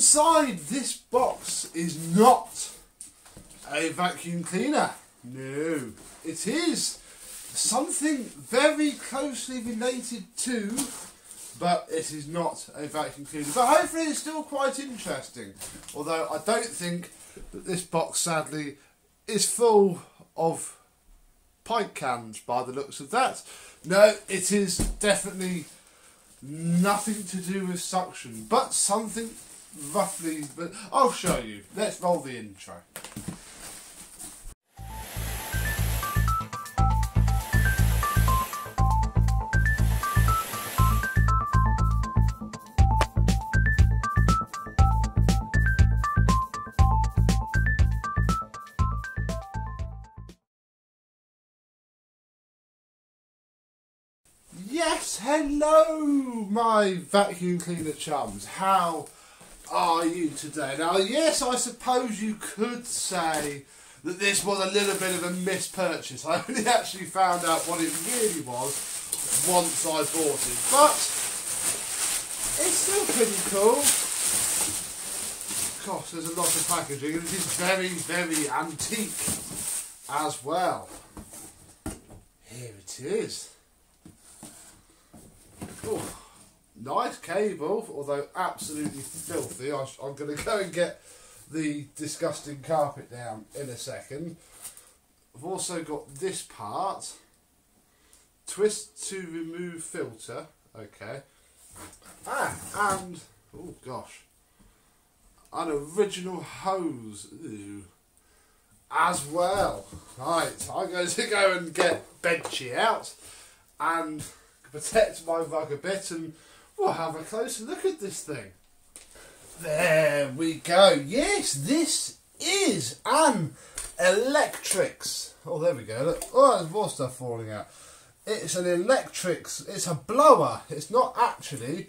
inside this box is not a vacuum cleaner. No, it is something very closely related to, but it is not a vacuum cleaner. But hopefully it's still quite interesting. Although I don't think that this box, sadly, is full of pint cans by the looks of that. No, it is definitely nothing to do with suction, but something roughly, but I'll show you. Let's roll the intro. Yes, hello my vacuum cleaner chums, how are you today? Now yes, I suppose you could say that this was a little bit of a mispurchase. I only actually found out what it really was once I bought it, but it's still pretty cool. Gosh, there's a lot of packaging and it is very, very antique as well. Here it is. Oh, nice cable, although absolutely filthy. I'm going to go and get the disgusting carpet down in a second. I've also got this part. Twist to remove filter. Okay. And, oh gosh, an original hose. Ooh, as well. Right, I'm going to go and get Benchy out and protect my rug a bit, and we'll have a closer look at this thing. There we go. Yes, this is an Electrix. Oh, there we go. Look. Oh, there's more stuff falling out. It's an Electrix. It's a blower. It's not actually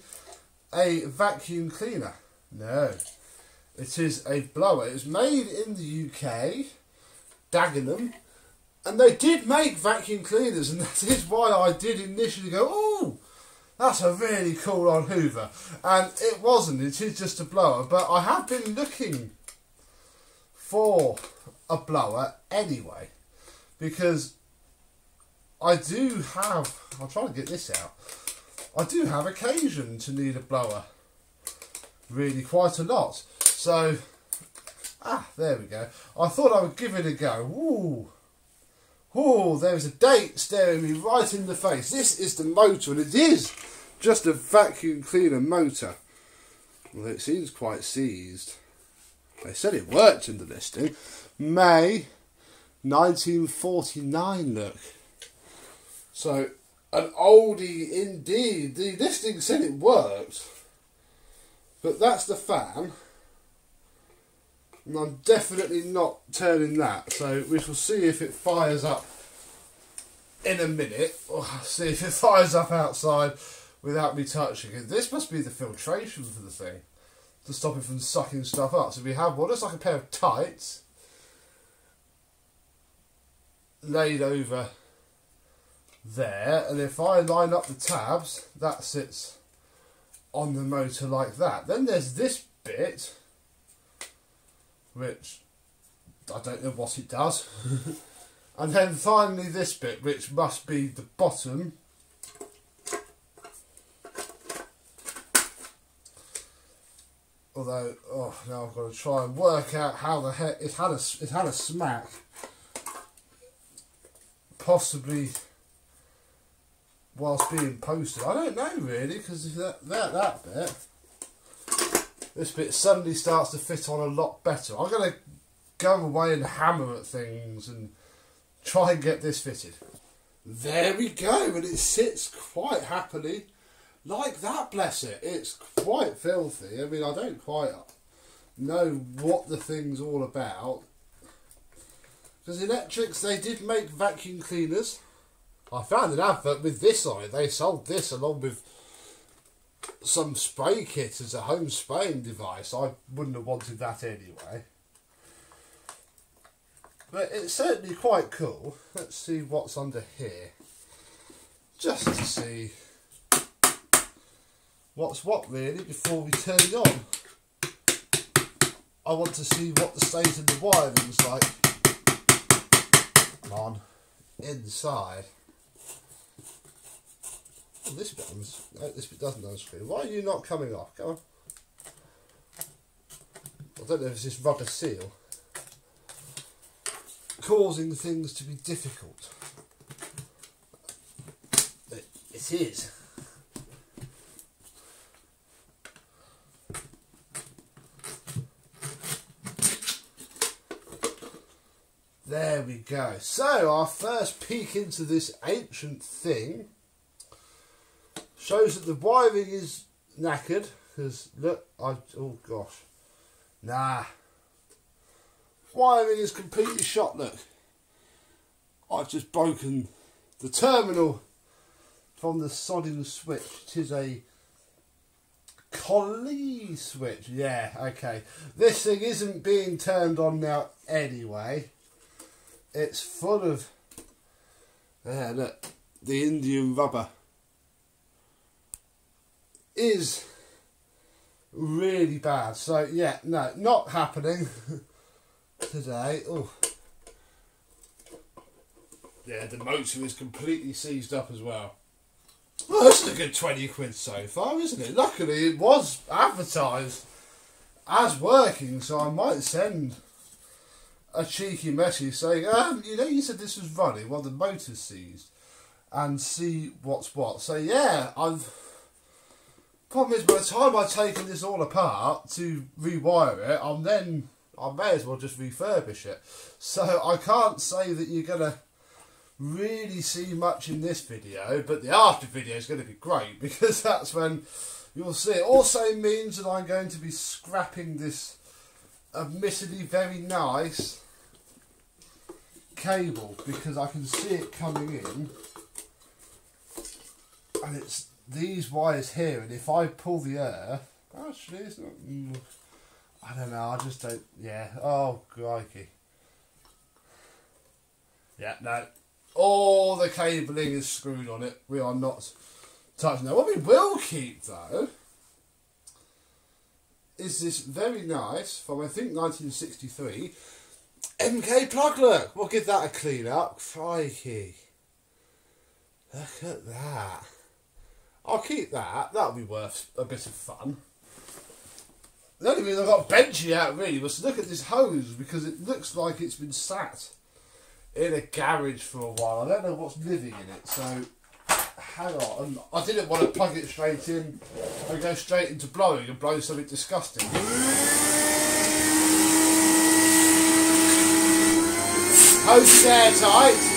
a vacuum cleaner. No, it is a blower. It's made in the UK, Dagenham. And they did make vacuum cleaners, and that is why I did initially go, oh, that's a really cool on Hoover. And it wasn't, it is just a blower. But I have been looking for a blower anyway, because I do have, I'll try to get this out, I do have occasion to need a blower, really quite a lot. So, there we go. I thought I would give it a go. Ooh. Oh, there's a date staring me right in the face. This is the motor, and it is just a vacuum cleaner motor. Well, it seems quite seized. They said it worked in the listing. May 1949, look. So, an oldie indeed. The listing said it worked. But that's the fan. And I'm definitely not turning that, so we shall see if it fires up in a minute. Or see if it fires up outside without me touching it. This must be the filtration for the thing, to stop it from sucking stuff up. So we have what looks like a pair of tights laid over there, and if I line up the tabs, that sits on the motor like that. Then there's this bit, which I don't know what it does. And then finally this bit, which must be the bottom. Although, oh, now I've got to try and work out how the heck it had a smack. Possibly whilst being posted. I don't know really, because that bit. This bit suddenly starts to fit on a lot better. I'm going to go away and hammer at things and try and get this fitted. There we go, and it sits quite happily like that, bless it. It's quite filthy. I mean, I don't quite know what the thing's all about. Because Electrix, they did make vacuum cleaners. I found an advert with this on it. They sold this along with some spray kit as a home spraying device. I wouldn't have wanted that anyway. But it's certainly quite cool. Let's see what's under here. Just to see what's what really before we turn it on. I want to see what the state of the wiring's like. Come on, inside. Oh, this bit, this bit doesn't unscrew. Why are you not coming off? Come on. I don't know if it's this rubber seal causing things to be difficult. It is. There we go. So our first peek into this ancient thing shows that the wiring is knackered. Because look, oh gosh, nah. Wiring is completely shot. Look, I've just broken the terminal from the sodding switch. It is a collie switch. Yeah, okay. This thing isn't being turned on now anyway. It's full of, look, the Indian rubber is really bad. So yeah, no, not happening today. Oh, yeah, the motor is completely seized up as well. Well, that's a good 20 quid so far, isn't it? Luckily, it was advertised as working, so I might send a cheeky message saying, you know, you said this was running while the motor's seized, and see what's what. So yeah, problem is, by the time I've taken this all apart to rewire it, I may as well just refurbish it. So I can't say that you're going to really see much in this video, but the after video is going to be great, because that's when you'll see it. Also means that I'm going to be scrapping this admittedly very nice cable, because I can see it coming in, and it's these wires here, and if I pull the air, actually it's not, I don't know, I just don't, yeah, oh crikey, yeah, no, all the cabling is screwed on it, we are not touching that. What we will keep though is this very nice, from I think 1963, MK plug. Look, we'll give that a clean up. Crikey, look at that. I'll keep that. That'll be worth a bit of fun. The only reason I got Benchy out really was to look at this hose, because it looks like it's been sat in a garage for a while. I don't know what's living in it, so hang on. I didn't want to plug it straight in and go straight into blowing and blow something disgusting. Hose is airtight.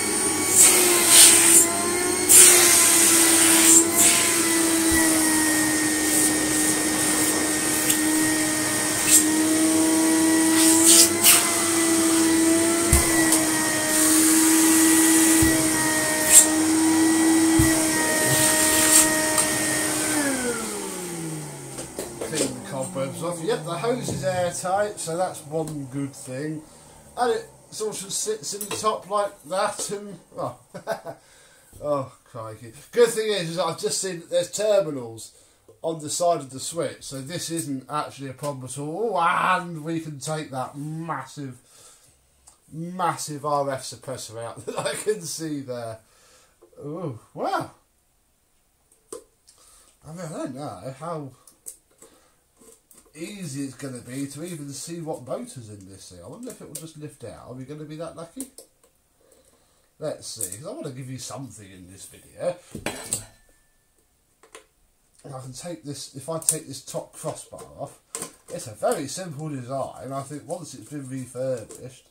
Yep, the hose is airtight, so that's one good thing. And it sort of sits in the top like that, and oh, oh crikey. Good thing is I've just seen that there's terminals on the side of the switch, so this isn't actually a problem at all, and we can take that massive RF suppressor out that I can see there. Oh, wow. I mean, I don't know how easy it's going to be to even see what motor's in this thing. I wonder if it will just lift out. Are we going to be that lucky? Let's see, because I want to give you something in this video. And I can take this, if I take this top crossbar off, it's a very simple design. I think once it's been refurbished,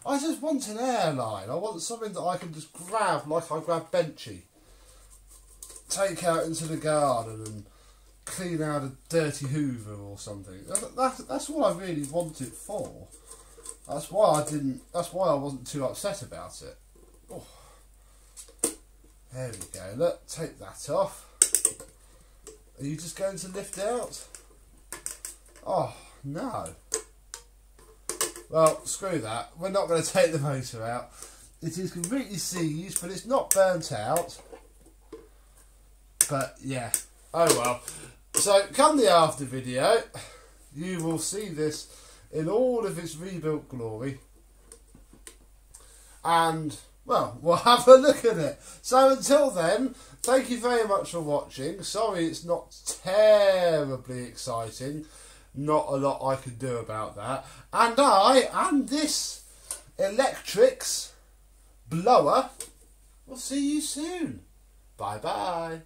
I just want an airline. I want something that I can just grab like I grab Benchy. Take out into the garden and clean out a dirty Hoover or something. That's what I really want it for. That's why I wasn't too upset about it. Oh. There we go. Look, take that off. Are you just going to lift out? Oh, no. Well, screw that. We're not going to take the motor out. It is completely seized, but it's not burnt out. But, yeah. Oh, well. So, come the after video, you will see this in all of its rebuilt glory. And, well, we'll have a look at it. So until then, thank you very much for watching. Sorry it's not terribly exciting. Not a lot I can do about that. And this Electrix blower will see you soon. Bye bye.